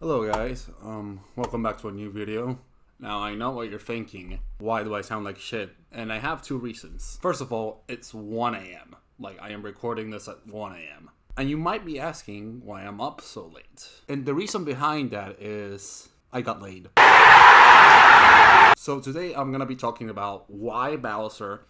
Hello guys, welcome back to a new video. Now I know what you're thinking, why do I sound like shit? And I have two reasons. First of all, it's 1 a.m. Like I am recording this at 1 a.m. And you might be asking why I'm up so late. And the reason behind that is I got laid. So today I'm gonna be talking about why Bowser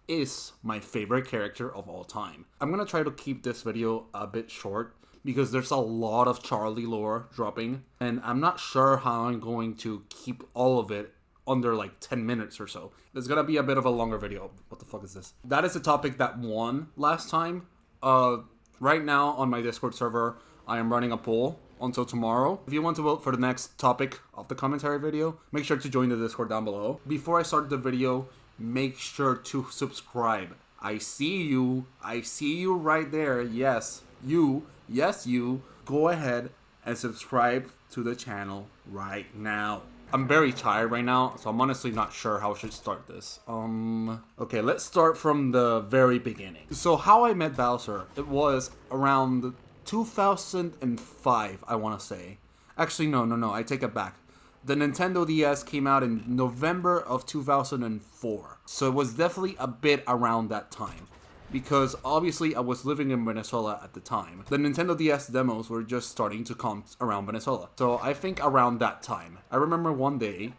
is my favorite character of all time. I'm gonna try to keep this video a bit short because there's a lot of Charl-E lore dropping, and I'm not sure how I'm going to keep all of it under like 10 minutes or so. It's gonna be a bit of a longer video. What the fuck is this? That is the topic that won last time. Right now on my Discord server, I am running a poll until tomorrow. If you want to vote for the next topic of the commentary video, make sure to join the Discord down below. Before I start the video, make sure to subscribe. I see you right there. Yes, you. Go ahead and subscribe to the channel right now. I'm very tired right now, so I'm honestly not sure how I should start this. Okay, let's start from the very beginning. So how I met Bowser, it was around 2005, I want to say. Actually, no, I take it back. The Nintendo DS came out in November of 2004. So it was definitely a bit around that time, because obviously I was living in Venezuela at the time. The Nintendo DS demos were just starting to come around Venezuela. So I think around that time. I remember one day,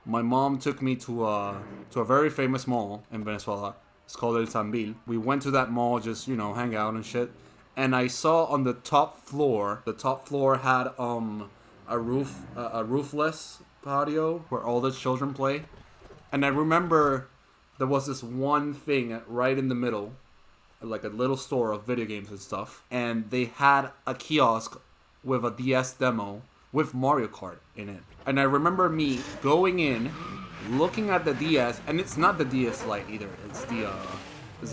my mom took me to a very famous mall in Venezuela. It's called El Sambil. We went to that mall, just, hang out and shit. And I saw on the top floor had a roofless patio where all the children play. And I remember there was this one thing right in the middle, like a little store of video games and stuff, and they had a kiosk with a DS demo with Mario Kart in it. And I remember me going in, looking at the DS, and it's not the DS Lite either, it's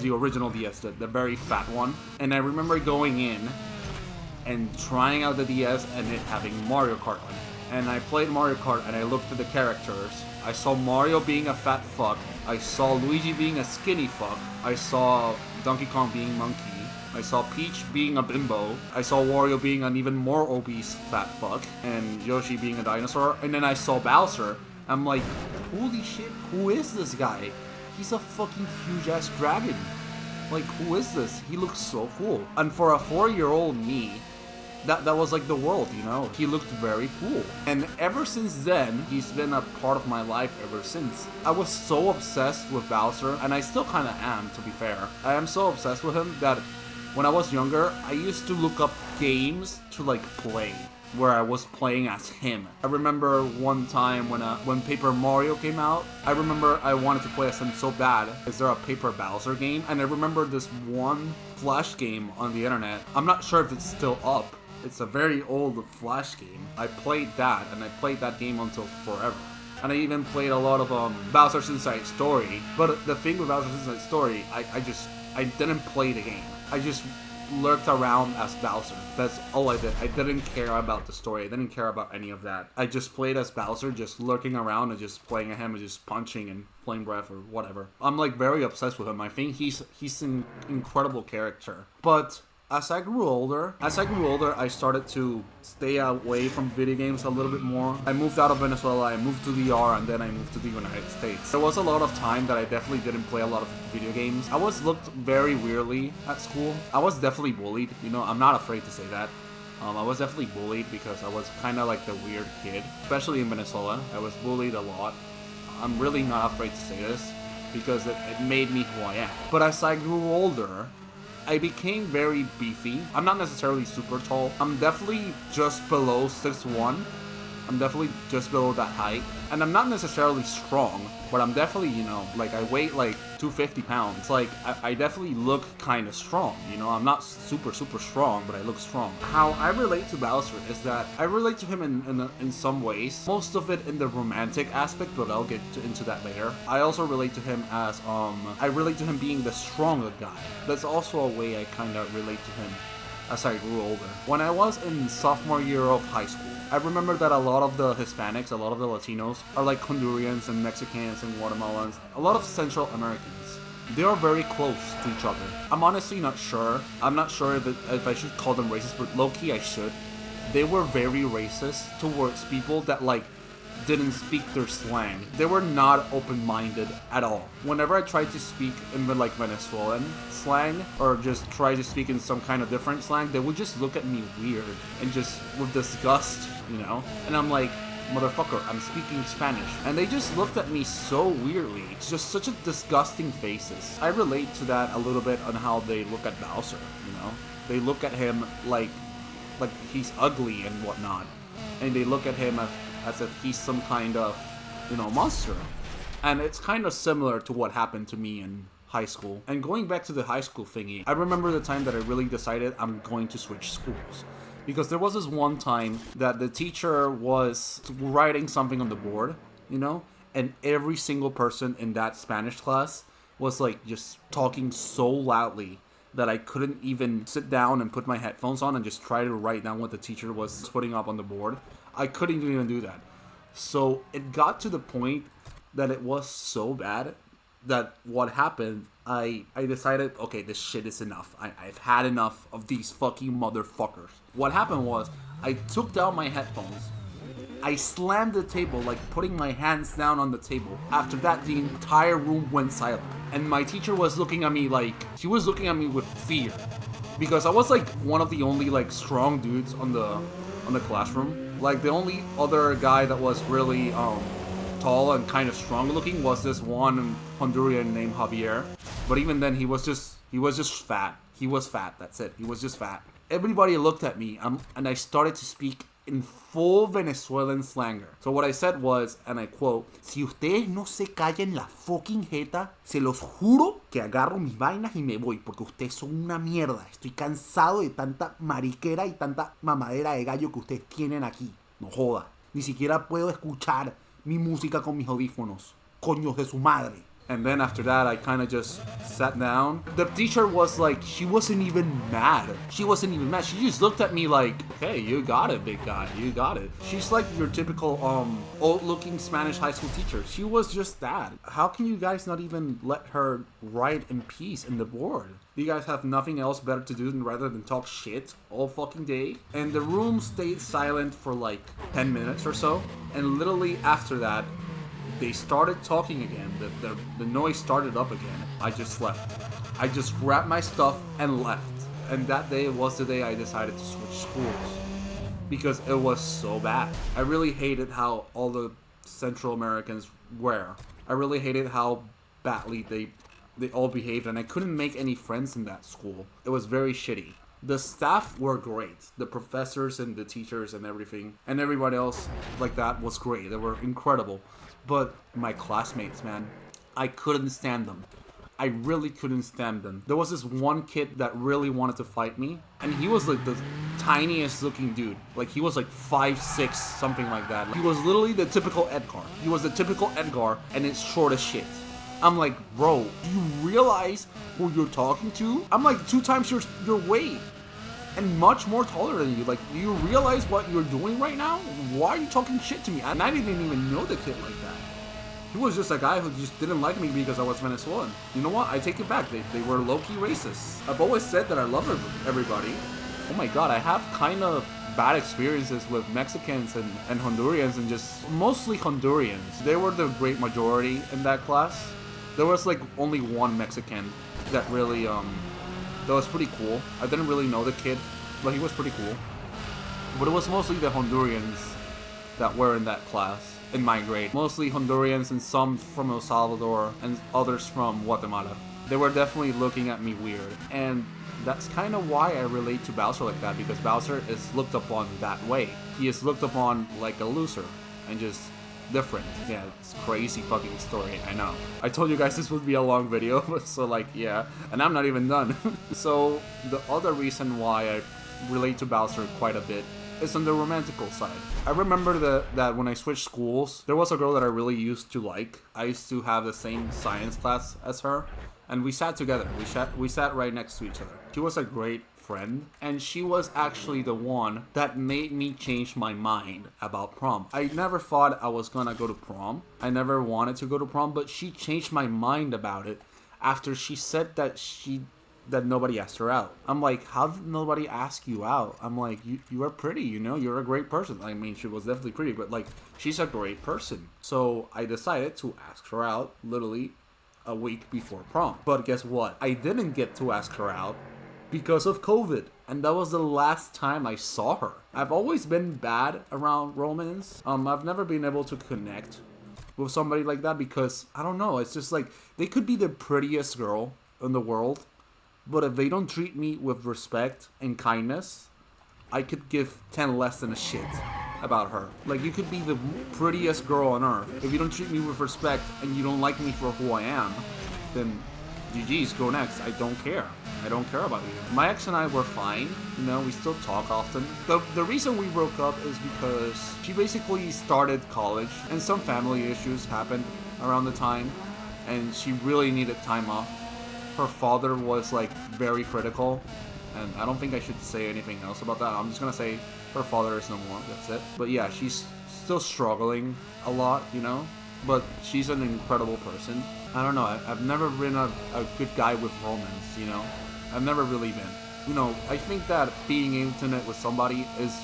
the original DS, the very fat one. And I remember going in and trying out the DS and it having Mario Kart on it. And I played Mario Kart and I looked at the characters. I saw Mario being a fat fuck. I saw Luigi being a skinny fuck. I saw Donkey Kong being monkey. I saw Peach being a bimbo. I saw Wario being an even more obese fat fuck. And Yoshi being a dinosaur. And then I saw Bowser. I'm like, holy shit, who is this guy? He's a fucking huge ass dragon. Like, who is this? He looks so cool. And for a 4-year-old me, that was like the world, He looked very cool. And ever since then, he's been a part of my life ever since. I was so obsessed with Bowser, and I still kind of am, to be fair. I am so obsessed with him that when I was younger, I used to look up games to play, where I was playing as him. I remember one time when Paper Mario came out, I remember I wanted to play as him so bad. Is there a Paper Bowser game? And I remember this one Flash game on the internet. I'm not sure if it's still up. It's a very old Flash game. I played that, and I played that game until forever. And I even played a lot of Bowser's Inside Story. But the thing with Bowser's Inside Story, I didn't play the game. I just lurked around as Bowser. That's all I did. I didn't care about the story. I didn't care about any of that. I just played as Bowser, just lurking around and just playing at him and just punching and playing breath or whatever. I'm very obsessed with him. I think he's an incredible character. But as I grew older, I started to stay away from video games a little bit more. I moved out of Venezuela, I moved to DR, and then I moved to the United States. There was a lot of time that I definitely didn't play a lot of video games. I was looked very weirdly at school. I was definitely bullied, I'm not afraid to say that. I was definitely bullied because I was kind of like the weird kid, especially in Venezuela. I was bullied a lot. I'm really not afraid to say this because it made me who I am. But as I grew older, I became very beefy. I'm not necessarily super tall. I'm definitely just below 6'1". I'm definitely just below that height. And I'm not necessarily strong, but I'm definitely, I weigh 250 pounds. I definitely look kind of strong, I'm not super strong, but I look strong. How I relate to Bowser is that I relate to him in some ways. Most of it in the romantic aspect, but I'll get into that later. I also relate to him as, I relate to him being the stronger guy. That's also a way I kind of relate to him as I grew older. When I was in sophomore year of high school, I remember that a lot of the Hispanics, a lot of the Latinos, are like Hondurans and Mexicans and Guatemalans, a lot of Central Americans. They are very close to each other. I'm honestly not sure. I'm not sure if I should call them racist, but low-key I should. they were very racist towards people that like didn't speak their slang. They were not open-minded at all. Whenever I tried to speak in the like Venezuelan slang or just try to speak in some kind of different slang, they would just look at me weird and just with disgust, you know? And I'm like, motherfucker, I'm speaking Spanish. And they just looked at me so weirdly. It's just such a disgusting faces. I relate to that a little bit on how they look at Bowser, you know? They look at him like he's ugly and whatnot. And they look at him as if he's some kind of, you know, monster. And it's kind of similar to what happened to me in high school. And going back to the high school thingy, I remember the time that I really decided I'm going to switch schools. Because there was this one time that the teacher was writing something on the board, you know, and every single person in that Spanish class was like just talking so loudly that I couldn't even sit down and put my headphones on and just try to write down what the teacher was putting up on the board. I couldn't even do that. So it got to the point that it was so bad that what happened, I decided, okay, this shit is enough. I've had enough of these fucking motherfuckers. What happened was, I took down my headphones. I slammed the table, like putting my hands down on the table. After that, the entire room went silent. And my teacher was looking at me like, she was looking at me with fear. Because I was like one of the only like strong dudes on the classroom. Like the only other guy that was really tall and kind of strong looking was this one Honduran named Javier. But even then, he was just fat. He was fat, that's it. He was just fat. Everybody looked at me and I started to speak in full Venezuelan slanger. So what I said was, and I quote, "Si ustedes no se callan la fucking jeta, se los juro que agarro mis vainas y me voy, porque ustedes son una mierda. Estoy cansado de tanta mariquera y tanta mamadera de gallo que ustedes tienen aquí. No joda. Ni siquiera puedo escuchar mi música con mis audífonos. Coños de su madre." And then after that, I kind of just sat down. The teacher was like, she wasn't even mad. She wasn't even mad. She just looked at me like, "Hey, you got it, big guy. You got it." She's like your typical old-looking Spanish high school teacher. She was just that. How can you guys not even let her write in peace in the board? You guys have nothing else better to do rather than talk shit all fucking day? And the room stayed silent for like 10 minutes or so. And literally after that, they started talking again. The noise started up again. I just left. I just grabbed my stuff and left. And that day was the day I decided to switch schools. Because it was so bad. I really hated how all the Central Americans were. I really hated how badly they all behaved, and I couldn't make any friends in that school. It was very shitty. The staff were great. The professors and the teachers and everything, and everybody else like that was great. They were incredible. But my classmates, man, I couldn't stand them. I really couldn't stand them. There was this one kid that really wanted to fight me, and he was like the tiniest looking dude. Like he was like 5'6", something like that. He was literally the typical Edgar. He was the typical Edgar, and it's short as shit. I'm like, bro, do you realize who you're talking to? I'm like 2 times your weight and much more taller than you. Like, do you realize what you're doing right now? Why are you talking shit to me? And I didn't even know the kid like that. He was just a guy who just didn't like me because I was Venezuelan. You know what? I take it back. They were low-key racist. I've always said that I love everybody. Oh my god, I have kind of bad experiences with Mexicans and Hondurans, and just mostly Hondurans. They were the great majority in that class. There was like only one Mexican that really, that was pretty cool. I didn't really know the kid, but he was pretty cool. But it was mostly the Hondurans that were in that class, in my grade. Mostly Hondurans and some from El Salvador and others from Guatemala. They were definitely looking at me weird. And that's kind of why I relate to Bowser like that, because Bowser is looked upon that way. He is looked upon like a loser and just different. Yeah, it's a crazy fucking story, I know. I told you guys this would be a long video, so like, yeah, and I'm not even done. So the other reason why I relate to Bowser quite a bit is on the romantical side. I remember that when I switched schools, there was a girl that I really used to like. I used to have the same science class as her, and we sat together. We sat right next to each other. She was a great friend, and she was actually the one that made me change my mind about prom. I never thought I was gonna go to prom. I never wanted to go to prom, but she changed my mind about it after she said that she that nobody asked her out. I'm like, how did nobody ask you out? I'm like, you are pretty, you know, you're a great person. I mean, she was definitely pretty, but like, she's a great person. So I decided to ask her out literally a week before prom. But guess what? I didn't get to ask her out because of COVID. And that was the last time I saw her. I've always been bad around romance. I've never been able to connect with somebody like that because, I don't know, it's just like, they could be the prettiest girl in the world, but if they don't treat me with respect and kindness, I could give 10 less than a shit about her. Like, you could be the prettiest girl on earth. If you don't treat me with respect and you don't like me for who I am, then GG's, go next. I don't care. I don't care about you. My ex and I were fine. You know, we still talk often. The reason we broke up is because she basically started college and some family issues happened around the time and she really needed time off. Her father was like very critical, and I don't think I should say anything else about that. I'm just gonna say her father is no more, that's it. But yeah, she's still struggling a lot, you know, but she's an incredible person. I don't know, I've never been a good guy with romance, you know. I've never really been. You know, I think that being intimate with somebody is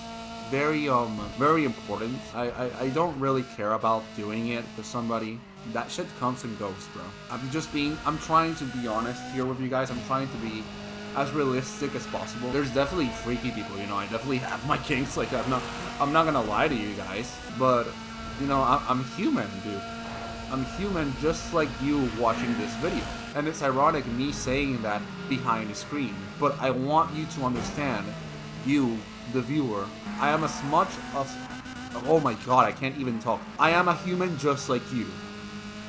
very important. I don't really care about doing it with somebody. That shit comes and goes, bro. I'm trying to be honest here with you guys. I'm trying to be as realistic as possible. There's definitely freaky people, you know. I definitely have my kinks. Like, I'm not gonna lie to you guys, but you know, I'm human, dude. I'm human just like you watching this video. And it's ironic me saying that behind the screen, but I want you to understand, you, the viewer, I am as much of, oh my god, I can't even talk. I am a human just like you.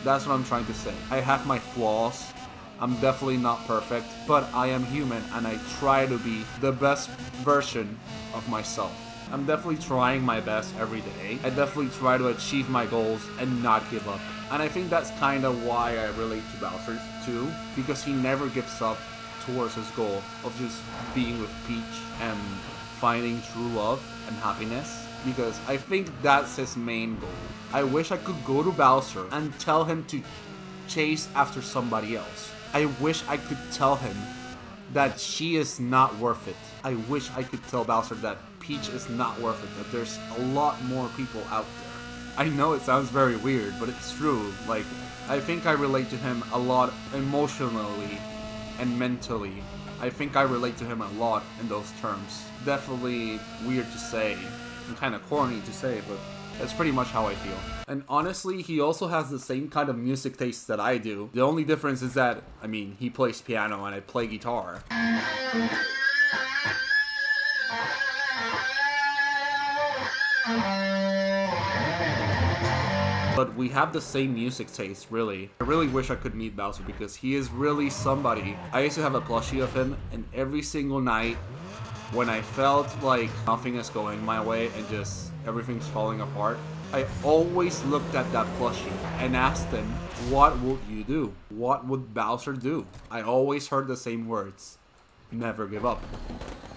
That's what I'm trying to say. I have my flaws. I'm definitely not perfect, but I am human and I try to be the best version of myself. I'm definitely trying my best every day. I definitely try to achieve my goals and not give up. And I think that's kind of why I relate to Bowser too, because he never gives up towards his goal of just being with Peach and finding true love and happiness, because I think that's his main goal. I wish I could go to Bowser and tell him to chase after somebody else. I wish I could tell him that she is not worth it. I wish I could tell Bowser that Peach is not worth it, that there's a lot more people out there. I know it sounds very weird, but it's true. Like, I think I relate to him a lot emotionally and mentally. I think I relate to him a lot in those terms. Definitely weird to say, and kind of corny to say, but that's pretty much how I feel. And honestly, he also has the same kind of music taste that I do. The only difference is that, I mean, he plays piano and I play guitar. But we have the same music taste, really. I really wish I could meet Bowser because he is really somebody. I used to have a plushie of him, and every single night when I felt like nothing is going my way and just everything's falling apart, I always looked at that plushie and asked him, what would you do? What would Bowser do? I always heard the same words. Never give up.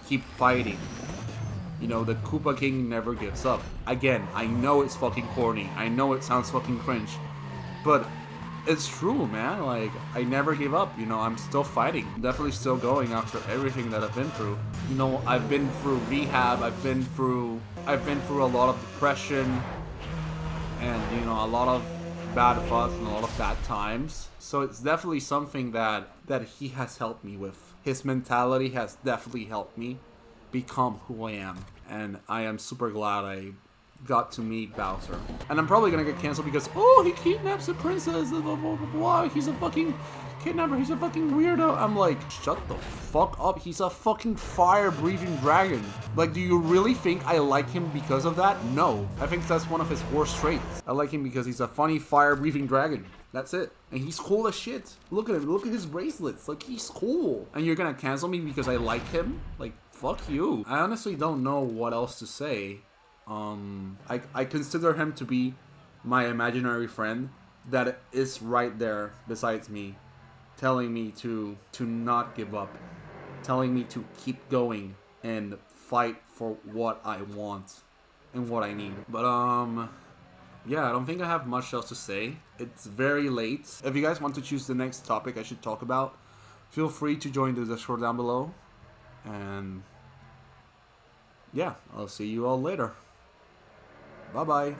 Keep fighting. You know, the Koopa King never gives up. Again, I know it's fucking corny. I know it sounds fucking cringe. But it's true, man. Like, I never give up. You know, I'm still fighting. Definitely still going after everything that I've been through. You know, I've been through rehab. I've been through a lot of depression. And, you know, a lot of bad thoughts and a lot of bad times. So it's definitely something that he has helped me with. His mentality has definitely helped me become who I am, and I am super glad I got to meet Bowser. And I'm probably gonna get canceled because, oh, he kidnaps a princess, blah, blah, blah, blah. He's a fucking kidnapper, he's a fucking weirdo. I'm like, shut the fuck up, he's a fucking fire-breathing dragon. Like, do you really think I like him because of that? No, I think that's one of his worst traits. I like him because he's a funny fire-breathing dragon. That's it. And he's cool as shit. Look at him, look at his bracelets, like, he's cool. And you're gonna cancel me because I like him? Like, fuck you. I honestly don't know what else to say. I consider him to be my imaginary friend that is right there besides me, telling me to not give up, telling me to keep going and fight for what I want and what I need. But yeah, I don't think I have much else to say. It's very late. If you guys want to choose the next topic I should talk about, Feel free to join the Discord down below. And yeah, I'll see you all later. Bye-bye.